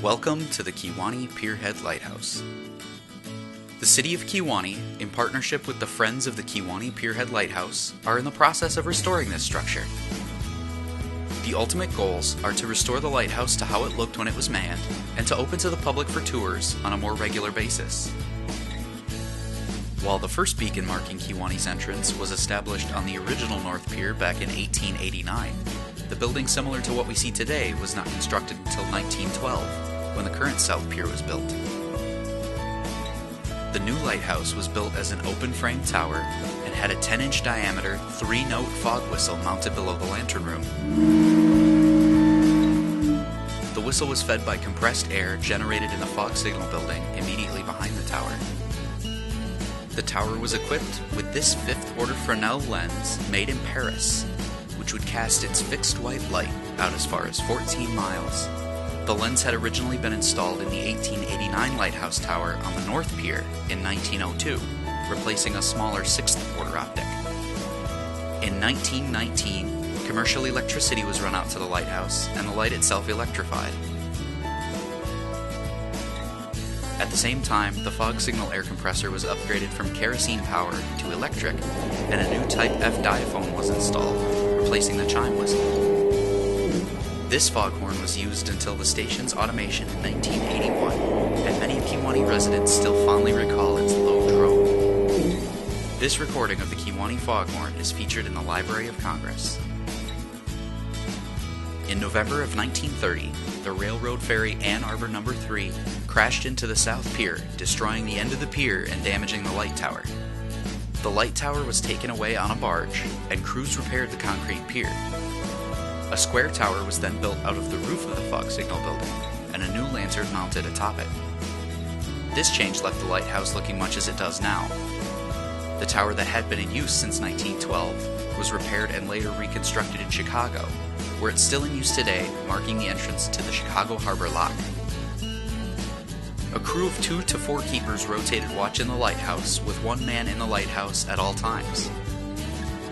Welcome to the Kewaunee Pierhead Lighthouse. The City of Kewaunee, in partnership with the Friends of the Kewaunee Pierhead Lighthouse, are in the process of restoring this structure. The ultimate goals are to restore the lighthouse to how it looked when it was manned, and to open to the public for tours on a more regular basis. While the first beacon marking Kewaunee's entrance was established on the original North Pier back in 1889, the building similar to what we see today was not constructed until 1912, when the current South Pier was built. The new lighthouse was built as an open-frame tower and had a 10-inch diameter, 3-note fog whistle mounted below the lantern room. The whistle was fed by compressed air generated in the fog signal building immediately behind the tower. The tower was equipped with this 5th-order Fresnel lens made in Paris, which would cast its fixed white light out as far as 14 miles. The lens had originally been installed in the 1889 Lighthouse Tower on the North Pier in 1902, replacing a smaller 6th-order optic. In 1919, commercial electricity was run out to the lighthouse, and the light itself electrified. At the same time, the fog signal air compressor was upgraded from kerosene power to electric, and a new Type F diaphone was installed, replacing the chime whistle. This foghorn was used until the station's automation in 1981, and many Kewaunee residents still fondly recall its low drone. This recording of the Kewaunee foghorn is featured in the Library of Congress. In November of 1930, the railroad ferry Ann Arbor No. 3 crashed into the South Pier, destroying the end of the pier and damaging the light tower. The light tower was taken away on a barge, and crews repaired the concrete pier. A square tower was then built out of the roof of the fog signal building, and a new lantern mounted atop it. This change left the lighthouse looking much as it does now. The tower that had been in use since 1912 was repaired and later reconstructed in Chicago, where it's still in use today, marking the entrance to the Chicago Harbor Lock. A crew of 2 to 4 keepers rotated watch in the lighthouse, with one man in the lighthouse at all times.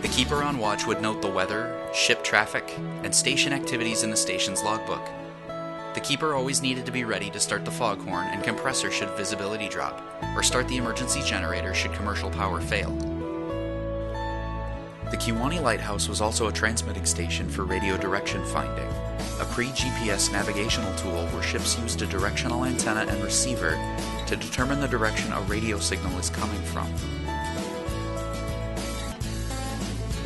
The keeper on watch would note the weather, ship traffic, and station activities in the station's logbook. The keeper always needed to be ready to start the foghorn and compressor should visibility drop, or start the emergency generator should commercial power fail. The Kewaunee Lighthouse was also a transmitting station for radio direction finding, a pre-GPS navigational tool where ships used a directional antenna and receiver to determine the direction a radio signal is coming from.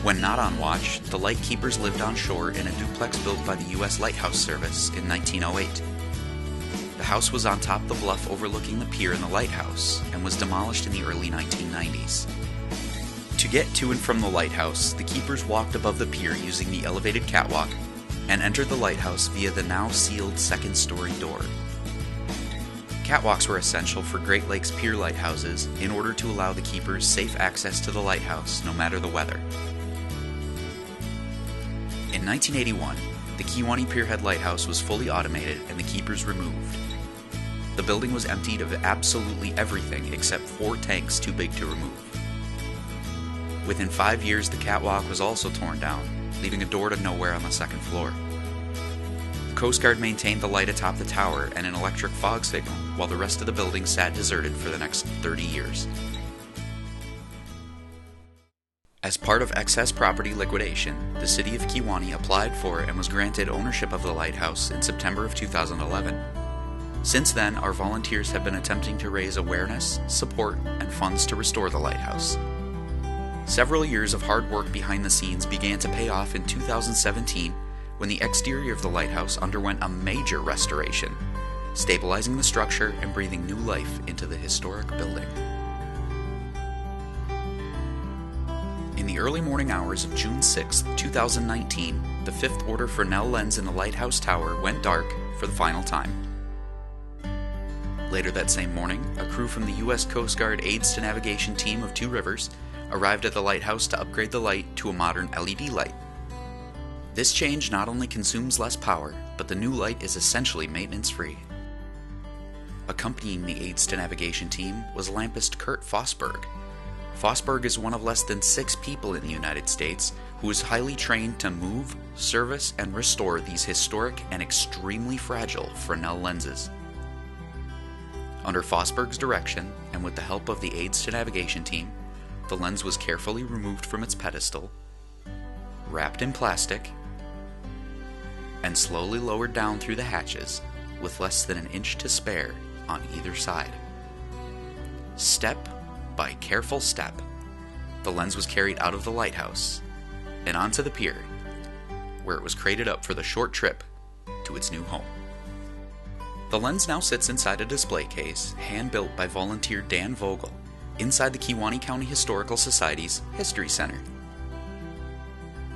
When not on watch, the lightkeepers lived on shore in a duplex built by the U.S. Lighthouse Service in 1908. The house was on top of the bluff overlooking the pier and the lighthouse, and was demolished in the early 1990s. To get to and from the lighthouse, the keepers walked above the pier using the elevated catwalk, and entered the lighthouse via the now sealed 2nd-story door. Catwalks were essential for Great Lakes pier lighthouses in order to allow the keepers safe access to the lighthouse no matter the weather. In 1981, the Kewaunee Pierhead Lighthouse was fully automated and the keepers removed. The building was emptied of absolutely everything except 4 tanks too big to remove. Within 5 years, the catwalk was also torn down, leaving a door to nowhere on the 2nd floor. The Coast Guard maintained the light atop the tower and an electric fog signal, while the rest of the building sat deserted for the next 30 years. As part of excess property liquidation, the City of Kewaunee applied for and was granted ownership of the lighthouse in September of 2011. Since then, our volunteers have been attempting to raise awareness, support, and funds to restore the lighthouse. Several years of hard work behind the scenes began to pay off in 2017 when the exterior of the lighthouse underwent a major restoration, stabilizing the structure and breathing new life into the historic building. In the early morning hours of June 6, 2019, the 5th-order Fresnel lens in the lighthouse tower went dark for the final time. Later that same morning, a crew from the U.S. Coast Guard Aids to Navigation team of 2 Rivers arrived at the lighthouse to upgrade the light to a modern LED light. This change not only consumes less power, but the new light is essentially maintenance-free. Accompanying the Aids to Navigation team was lampist Kurt Fosberg. Fosberg is one of less than 6 people in the United States who is highly trained to move, service, and restore these historic and extremely fragile Fresnel lenses. Under Fosberg's direction, and with the help of the Aids to Navigation team, the lens was carefully removed from its pedestal, wrapped in plastic, and slowly lowered down through the hatches with less than an inch to spare on either side. Step by careful step, the lens was carried out of the lighthouse and onto the pier, where it was crated up for the short trip to its new home. The lens now sits inside a display case hand-built by volunteer Dan Vogel inside the Kewaunee County Historical Society's History Center.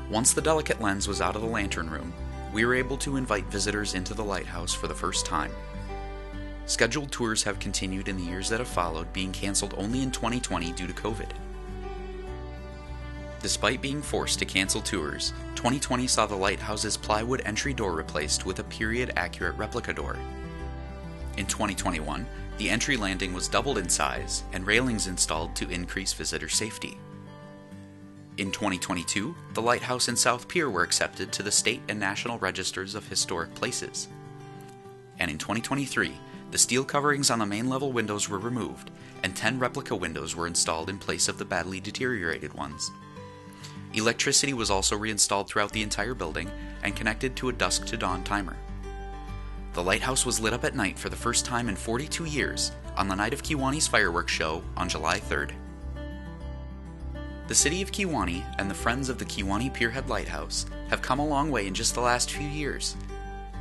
Once the delicate lens was out of the lantern room, we were able to invite visitors into the lighthouse for the first time. Scheduled tours have continued in the years that have followed, being canceled only in 2020 due to COVID. Despite being forced to cancel tours, 2020 saw the lighthouse's plywood entry door replaced with a period-accurate replica door. In 2021, the entry landing was doubled in size and railings installed to increase visitor safety. In 2022, the lighthouse and South Pier were accepted to the state and national registers of historic places. And in 2023, the steel coverings on the main level windows were removed, and 10 replica windows were installed in place of the badly deteriorated ones. Electricity was also reinstalled throughout the entire building and connected to a dusk to dawn timer. The lighthouse was lit up at night for the first time in 42 years on the night of Kewaunee's fireworks show on July 3rd. The city of Kewaunee and the Friends of the Kewaunee Pierhead Lighthouse have come a long way in just the last few years.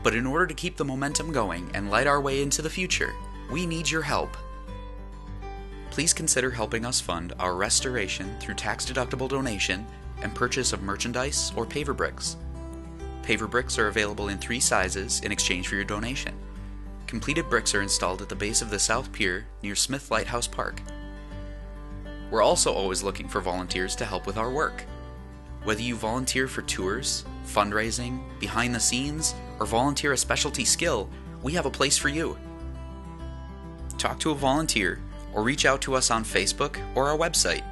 But in order to keep the momentum going and light our way into the future, we need your help. Please consider helping us fund our restoration through tax-deductible donation and purchase of merchandise or paver bricks. Paver bricks are available in 3 sizes in exchange for your donation. Completed bricks are installed at the base of the South Pier near Smith Lighthouse Park. We're also always looking for volunteers to help with our work. Whether you volunteer for tours, fundraising, behind the scenes, or volunteer a specialty skill, we have a place for you. Talk to a volunteer or reach out to us on Facebook or our website,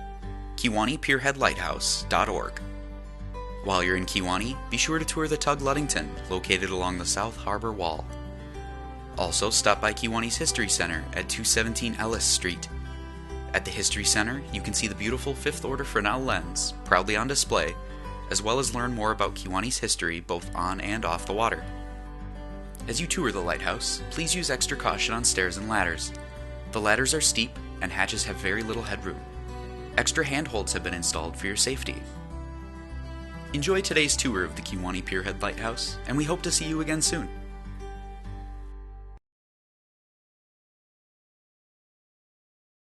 KewauneePierheadLighthouse.org. While you're in Kewaunee, be sure to tour the Tug Ludington, located along the South Harbor Wall. Also, stop by Kewaunee's History Center at 217 Ellis Street. At the History Center, you can see the beautiful 5th Order Fresnel lens proudly on display, as well as learn more about Kewaunee's history both on and off the water. As you tour the lighthouse, please use extra caution on stairs and ladders. The ladders are steep and hatches have very little headroom. Extra handholds have been installed for your safety. Enjoy today's tour of the Kewaunee Pierhead Lighthouse, and we hope to see you again soon.